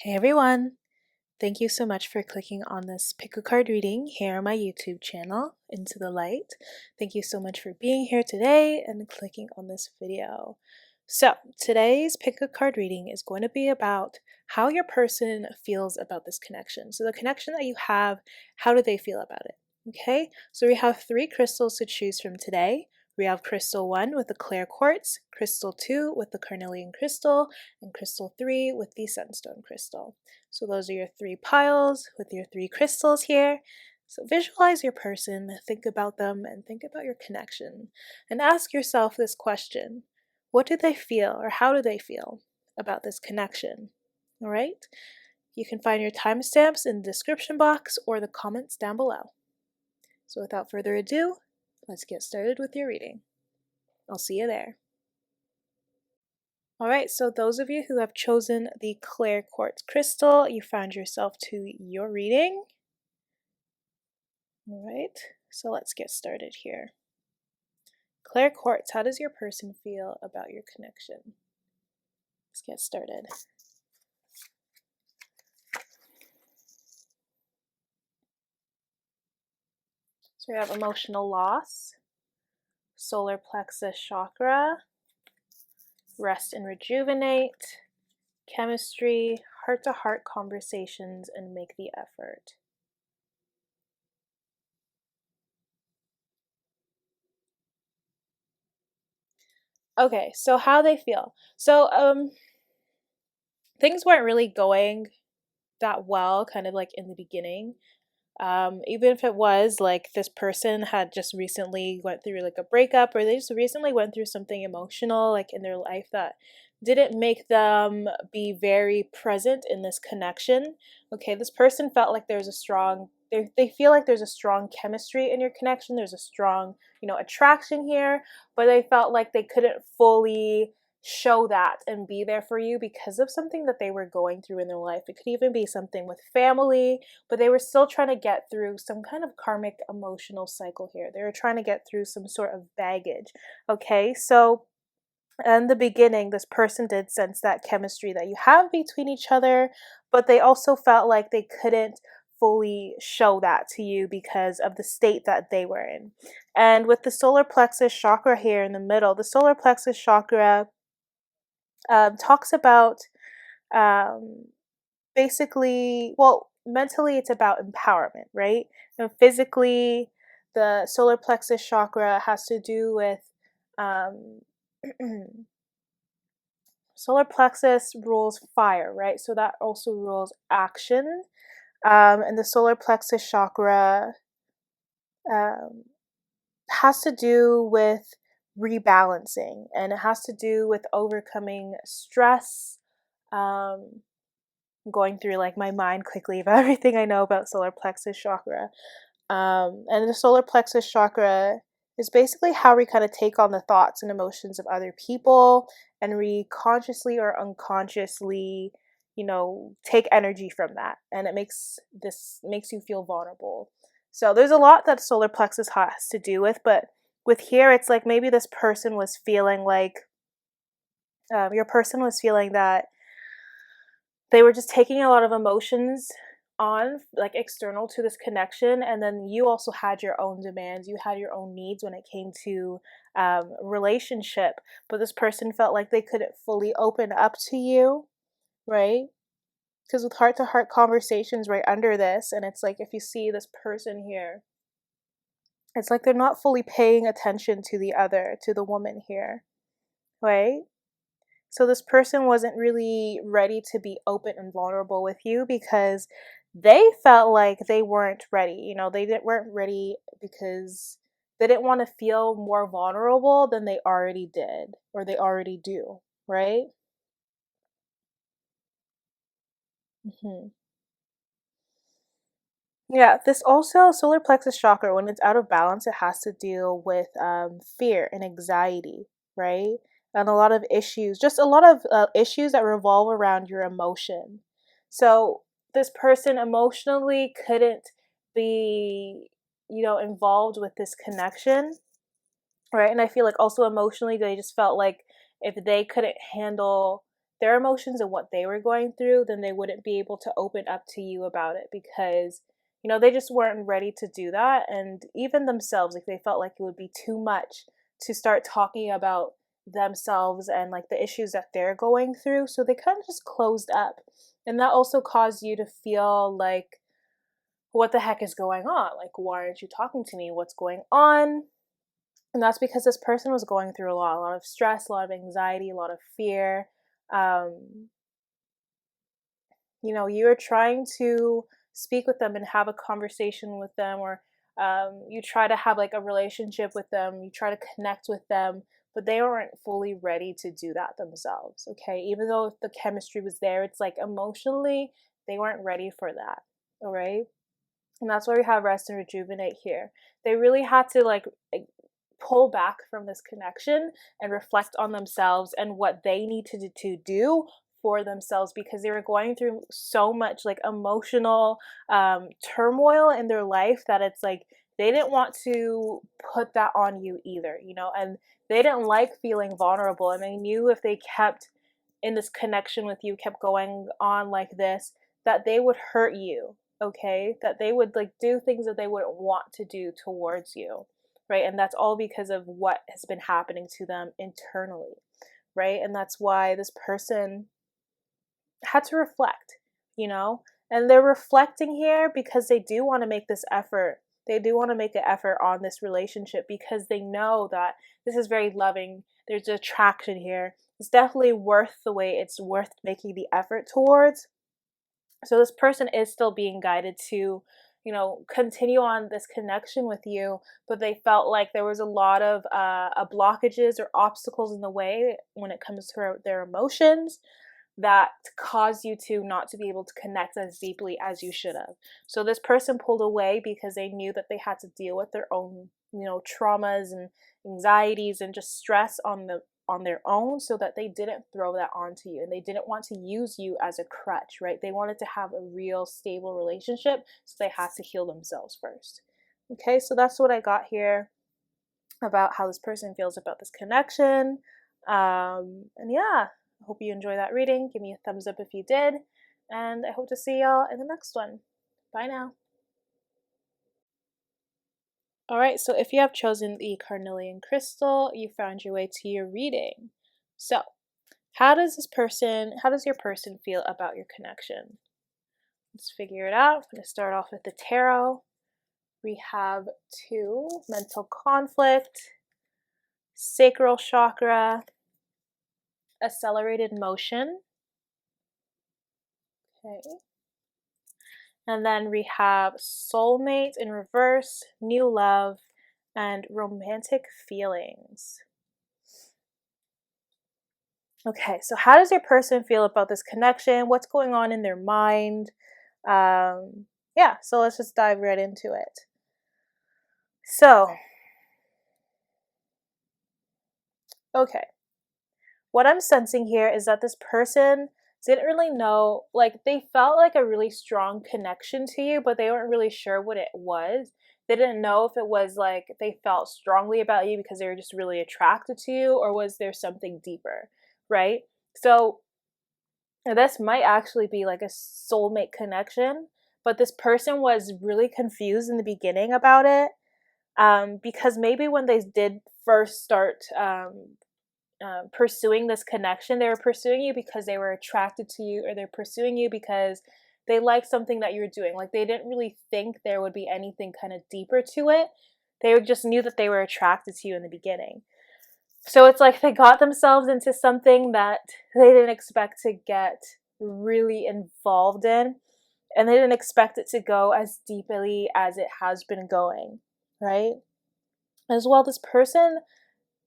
Hey everyone! Thank you so much for clicking on this pick a card reading here on my YouTube channel, Into the Light. Thank you so much for being here today and clicking on this video. So, today's pick a card reading is going to be about how your person feels about this connection. So, the connection that you have, how do they feel about it? Okay, so we have 3 crystals to choose from today. We have crystal 1 with the clear quartz, crystal 2 with the carnelian crystal, and crystal 3 with the sunstone crystal. So those are your 3 piles with your 3 crystals here. So visualize your person, think about them, and think about your connection. And ask yourself this question: what do they feel, or how do they feel about this connection? All right? You can find your timestamps in the description box or the comments down below. So without further ado, let's get started with your reading. I'll see you there. Alright, so those of you who have chosen the clear quartz crystal, you found yourself to your reading. Alright, so let's get started here. Clear quartz, how does your person feel about your connection? Let's get started. So we have emotional loss, solar plexus chakra, rest and rejuvenate, chemistry, heart-to-heart conversations, and make the effort. Okay, so how they feel. So things weren't really going that well, kind of like in the beginning. Even if it was like this person had just recently went through like a breakup, or they just recently went through something emotional like in their life that didn't make them be very present in this connection. Okay, this person felt like there's a strong they feel like there's a strong chemistry in your connection. There's a strong, attraction here, but they felt like they couldn't fully show that and be there for you because of something that they were going through in their life. It could even be something with family, but they were still trying to get through some kind of karmic emotional cycle here. They were trying to get through some sort of baggage. Okay, so in the beginning, this person did sense that chemistry that you have between each other, but they also felt like they couldn't fully show that to you because of the state that they were in. And with the solar plexus chakra here in the middle, the solar plexus chakra talks about um, basically, well, mentally it's about empowerment, right? And physically, the solar plexus chakra has to do with um, solar plexus rules fire, right? So that also rules action. And the solar plexus chakra um, has to do with rebalancing, and it has to do with overcoming stress. Um, going through like my mind quickly about everything I know about solar plexus chakra. And the solar plexus chakra is basically how we kind of take on the thoughts and emotions of other people, and we consciously or unconsciously, take energy from that, and it makes you feel vulnerable. So there's a lot that solar plexus has to do with, but with here, it's like maybe this person was feeling like your person was feeling that they were just taking a lot of emotions on, like external to this connection, and then you also had your own demands, you had your own needs when it came to relationship, but this person felt like they couldn't fully open up to you, right? Because with heart-to-heart conversations right under this, and it's like if you see this person here, it's like they're not fully paying attention to the woman here, right? So this person wasn't really ready to be open and vulnerable with you because they felt like they weren't ready. Weren't ready because they didn't want to feel more vulnerable than they already did or they already do, right? hmm Yeah, this also solar plexus chakra, when it's out of balance, it has to deal with fear and anxiety, right? And a lot of issues, just a lot of issues that revolve around your emotion. So this person emotionally couldn't be, involved with this connection, right? And I feel like also emotionally, they just felt like if they couldn't handle their emotions and what they were going through, then they wouldn't be able to open up to you about it, because they just weren't ready to do that. And even themselves, like, they felt like it would be too much to start talking about themselves and like the issues that they're going through, so they kind of just closed up. And that also caused you to feel like, what the heck is going on? Like, why aren't you talking to me? What's going on? And that's because this person was going through a lot of stress, a lot of anxiety, a lot of fear. um, you are trying to speak with them and have a conversation with them, or you try to have like a relationship with them, you try to connect with them, but they weren't fully ready to do that themselves. Okay, even though the chemistry was there, it's like emotionally they weren't ready for that. All right. And that's why we have rest and rejuvenate here. They really had to pull back from this connection and reflect on themselves and what they needed to do for themselves, because they were going through so much like emotional turmoil in their life, that it's like they didn't want to put that on you either, and they didn't like feeling vulnerable, and they knew if they kept in this connection with you, kept going on like this, that they would hurt you. Okay, that they would like do things that they wouldn't want to do towards you, right? And that's all because of what has been happening to them internally, right? And that's why this person had to reflect, you know? And they're reflecting here because they do want to make this effort. They do want to make an effort on this relationship, because they know that this is very loving. There's attraction here. It's definitely worth the wait. It's worth making the effort towards. So this person is still being guided to, continue on this connection with you, but they felt like there was a lot of blockages or obstacles in the way when it comes to their emotions, that cause you to not to be able to connect as deeply as you should have. So this person pulled away because they knew that they had to deal with their own, traumas and anxieties and just stress on their own, so that they didn't throw that onto you, and they didn't want to use you as a crutch, right? They wanted to have a real stable relationship, so they had to heal themselves first. Okay, so that's what I got here about how this person feels about this connection. And yeah, I hope you enjoy that reading. Give me a thumbs up if you did. And I hope to see y'all in the next one. Bye now. All right, so if you have chosen the carnelian crystal, you found your way to your reading. So, how does your person feel about your connection? Let's figure it out. I'm going to start off with the tarot. We have 2, mental conflict, sacral chakra, accelerated motion. Okay. And then we have soulmate in reverse, new love, and romantic feelings. Okay, so how does your person feel about this connection? What's going on in their mind? Yeah, so let's just dive right into it. So, okay. What I'm sensing here is that this person didn't really know, like, they felt like a really strong connection to you, but they weren't really sure what it was. They didn't know if it was like they felt strongly about you because they were just really attracted to you, or was there something deeper, right? So, this might actually be like a soulmate connection, but this person was really confused in the beginning about it, because maybe when they did first start pursuing this connection, they were pursuing you because they were attracted to you, or they're pursuing you because they liked something that you're doing. Like, they didn't really think there would be anything kind of deeper to it. They just knew that they were attracted to you in the beginning. So it's like they got themselves into something that they didn't expect to get really involved in, and they didn't expect it to go as deeply as it has been going, right? As well, this person,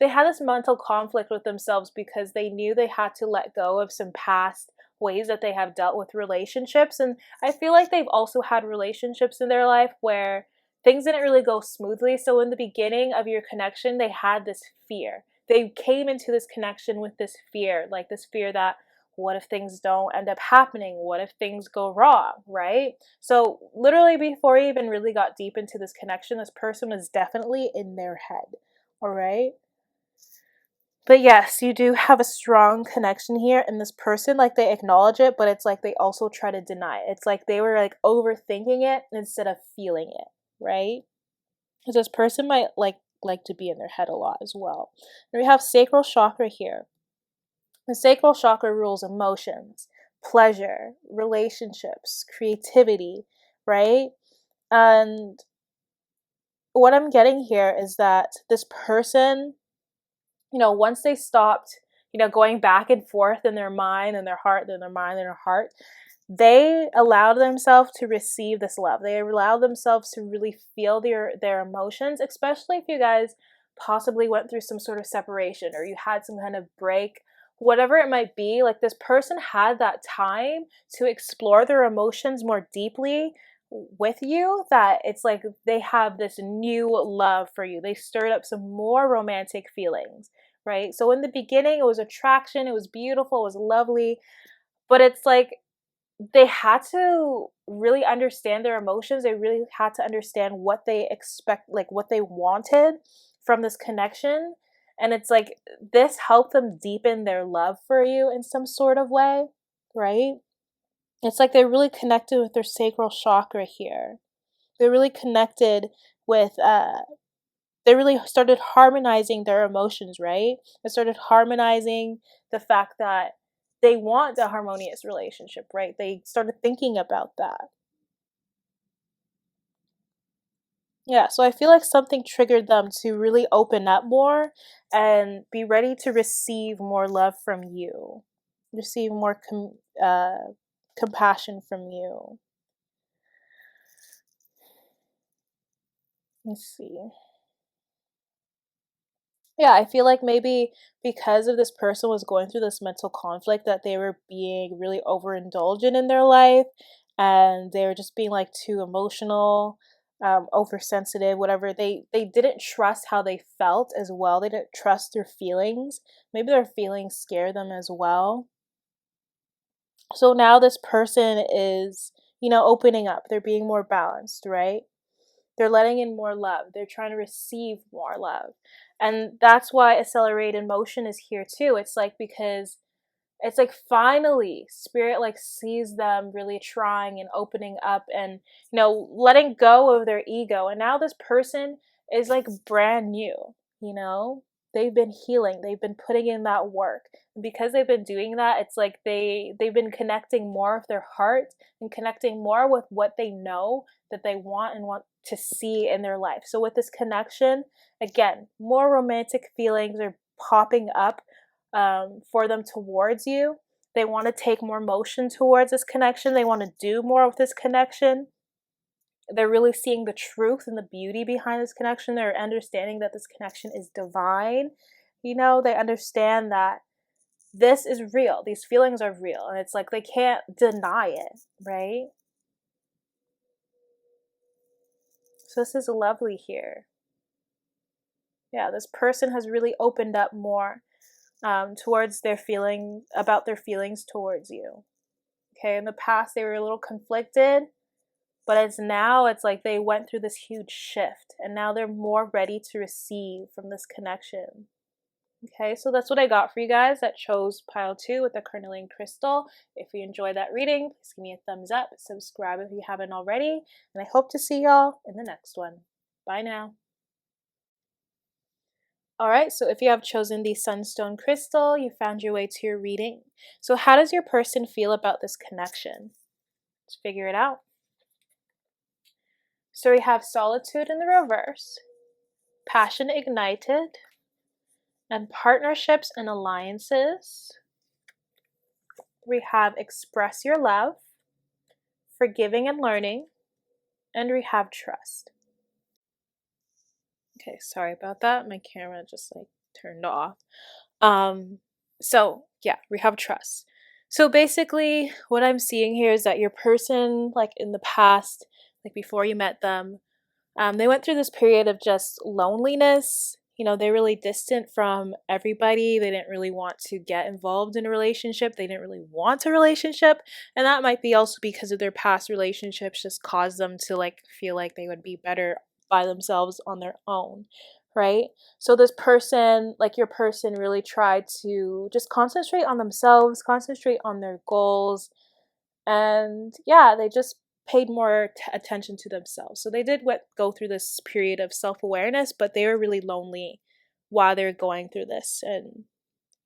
they had this mental conflict with themselves because they knew they had to let go of some past ways that they have dealt with relationships. And I feel like they've also had relationships in their life where things didn't really go smoothly. So in the beginning of your connection, they had this fear. They came into this connection with this fear, like this fear that, what if things don't end up happening? What if things go wrong, right? So literally before you even really got deep into this connection, this person was definitely in their head, all right? But yes, you do have a strong connection here, and this person, like, they acknowledge it, but it's like they also try to deny it. It's like they were like overthinking it instead of feeling it, right? Because this person might like to be in their head a lot as well. And we have sacral chakra here. The sacral chakra rules emotions, pleasure, relationships, creativity, right? And what I'm getting here is that this person, once they stopped, going back and forth in their mind and their heart, then their mind and their heart, they allowed themselves to receive this love. They allowed themselves to really feel their emotions, especially if you guys possibly went through some sort of separation or you had some kind of break, whatever it might be. Like, this person had that time to explore their emotions more deeply with you, that it's like they have this new love for you. They stirred up some more romantic feelings, right? So in the beginning, it was attraction, it was beautiful, it was lovely, but it's like they had to really understand their emotions. They really had to understand what they expect, like what they wanted from this connection. And it's like this helped them deepen their love for you in some sort of way, right? It's like they're really connected with their sacral chakra here. They're really connected with they really started harmonizing their emotions, right? They started harmonizing the fact that they want a harmonious relationship, right? They started thinking about that. Yeah, so I feel like something triggered them to really open up more and be ready to receive more love from you, receive more compassion from you. Let's see. Yeah, I feel like maybe because of this person was going through this mental conflict, that they were being really overindulgent in their life, and they were just being like too emotional, oversensitive, whatever. They didn't trust how they felt as well. They didn't trust their feelings. Maybe their feelings scare them as well. So now this person is, opening up. They're being more balanced, right? They're letting in more love. They're trying to receive more love. And that's why accelerated motion is here too. It's like because it's like finally spirit like sees them really trying and opening up and letting go of their ego. And now this person is like brand new, you know? They've been healing. They've been putting in that work. And because they've been doing that, it's like they've been connecting more with their heart and connecting more with what they know that they want and want to see in their life. So with this connection, again, more romantic feelings are popping up for them towards you. They want to take more motion towards this connection. They want to do more with this connection. They're really seeing the truth and the beauty behind this connection. They're understanding that this connection is divine. They understand that this is real. These feelings are real. And it's like they can't deny it, right? So this is lovely here. Yeah, this person has really opened up more towards their feeling about their feelings towards you. Okay, in the past they were a little conflicted, but it's like they went through this huge shift and now they're more ready to receive from this connection. Okay, so that's what I got for you guys that chose pile 2 with the carnelian crystal. If you enjoyed that reading, please give me a thumbs up, subscribe if you haven't already, and I hope to see y'all in the next one. Bye now. Alright, so if you have chosen the sunstone crystal, you found your way to your reading. So how does your person feel about this connection? Let's figure it out. So we have solitude in the reverse, passion ignited, and partnerships and alliances. We have express your love, forgiving and learning, and we have trust. Okay, sorry about that. My camera just like turned off. So yeah, we have trust. So basically what I'm seeing here is that your person, like in the past, like before you met them, they went through this period of just loneliness. They're really distant from everybody. They didn't really want to get involved in a relationship. They didn't really want a relationship. And that might be also because of their past relationships just caused them to like feel like they would be better by themselves on their own, right? So this person, like your person, really tried to just concentrate on themselves, concentrate on their goals, and yeah, they just paid more attention to themselves. So they did go through this period of self-awareness, but they were really lonely while they were going through this. And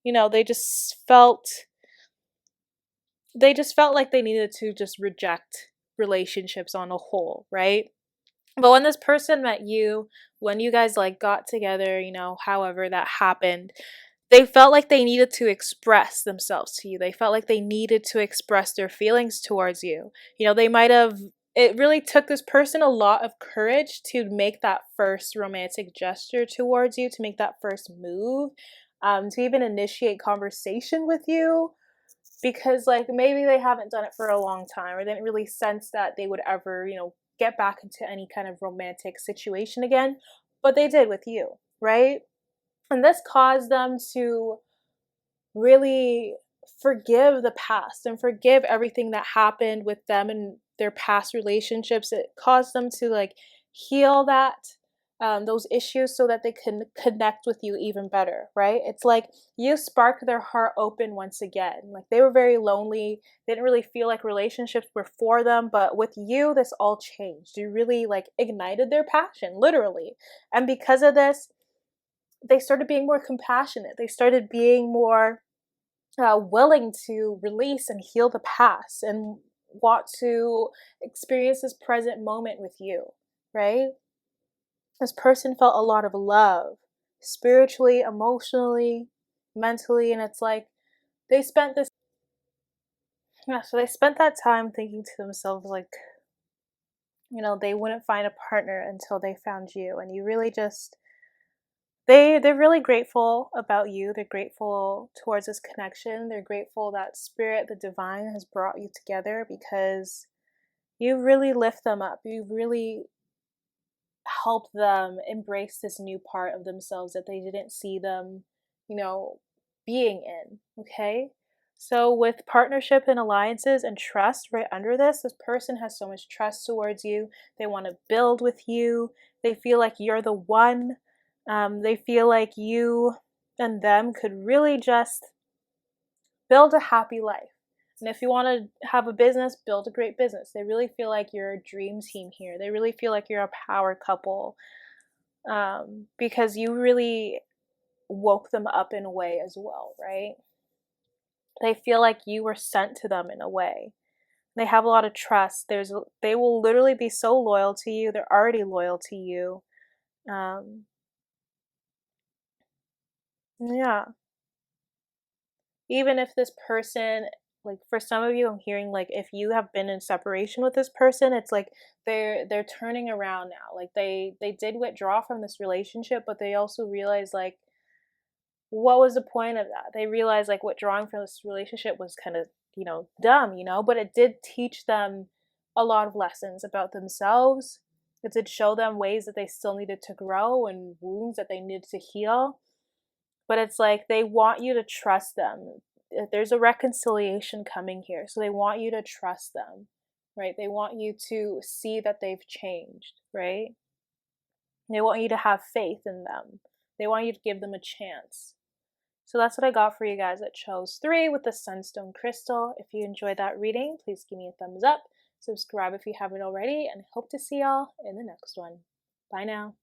they just felt like they needed to just reject relationships on a whole, right? But when this person met you, when you guys like got together, however that happened, they felt like they needed to express themselves to you. They felt like they needed to express their feelings towards you. They might have, it really took this person a lot of courage to make that first romantic gesture towards you, to make that first move, to even initiate conversation with you, because like maybe they haven't done it for a long time, or they didn't really sense that they would ever, get back into any kind of romantic situation again, but they did with you, right? And this caused them to really forgive the past and forgive everything that happened with them and their past relationships. It caused them to like heal those issues so that they can connect with you even better, right? It's like you sparked their heart open once again. Like they were very lonely, they didn't really feel like relationships were for them, but with you this all changed. You really like ignited their passion, literally. And because of this, they started being more compassionate. They started being more willing to release and heal the past and want to experience this present moment with you, right? This person felt a lot of love, spiritually, emotionally, mentally, and it's like they spent this, yeah, so they spent that time thinking to themselves, like, they wouldn't find a partner until they found you, and you really just they're really grateful about you. They're grateful towards this connection. They're grateful that spirit, the divine, has brought you together, because you really lift them up. You really help them embrace this new part of themselves that they didn't see them, you know, being in. Okay? So, with partnership and alliances and trust right under this person has so much trust towards you. They want to build with you. They feel like you're the one. They feel like you and them could really just build a happy life. And if you want to have a business, build a great business. They really feel like you're a dream team here. They really feel like you're a power couple, because you really woke them up in a way as well, right? They feel like you were sent to them in a way. They have a lot of trust. They will literally be so loyal to you. They're already loyal to you. Um, yeah. Even if this person, like for some of you, I'm hearing like if you have been in separation with this person, it's like they're turning around now. Like they did withdraw from this relationship, but they also realize like what was the point of that? They realized like withdrawing from this relationship was kind of, dumb, but it did teach them a lot of lessons about themselves. It did show them ways that they still needed to grow and wounds that they needed to heal. But it's like they want you to trust them. There's a reconciliation coming here. So they want you to trust them, right? They want you to see that they've changed, right? They want you to have faith in them. They want you to give them a chance. So that's what I got for you guys that chose 3 with the Sunstone Crystal. If you enjoyed that reading, please give me a thumbs up. Subscribe if you haven't already, and I hope to see y'all in the next one. Bye now.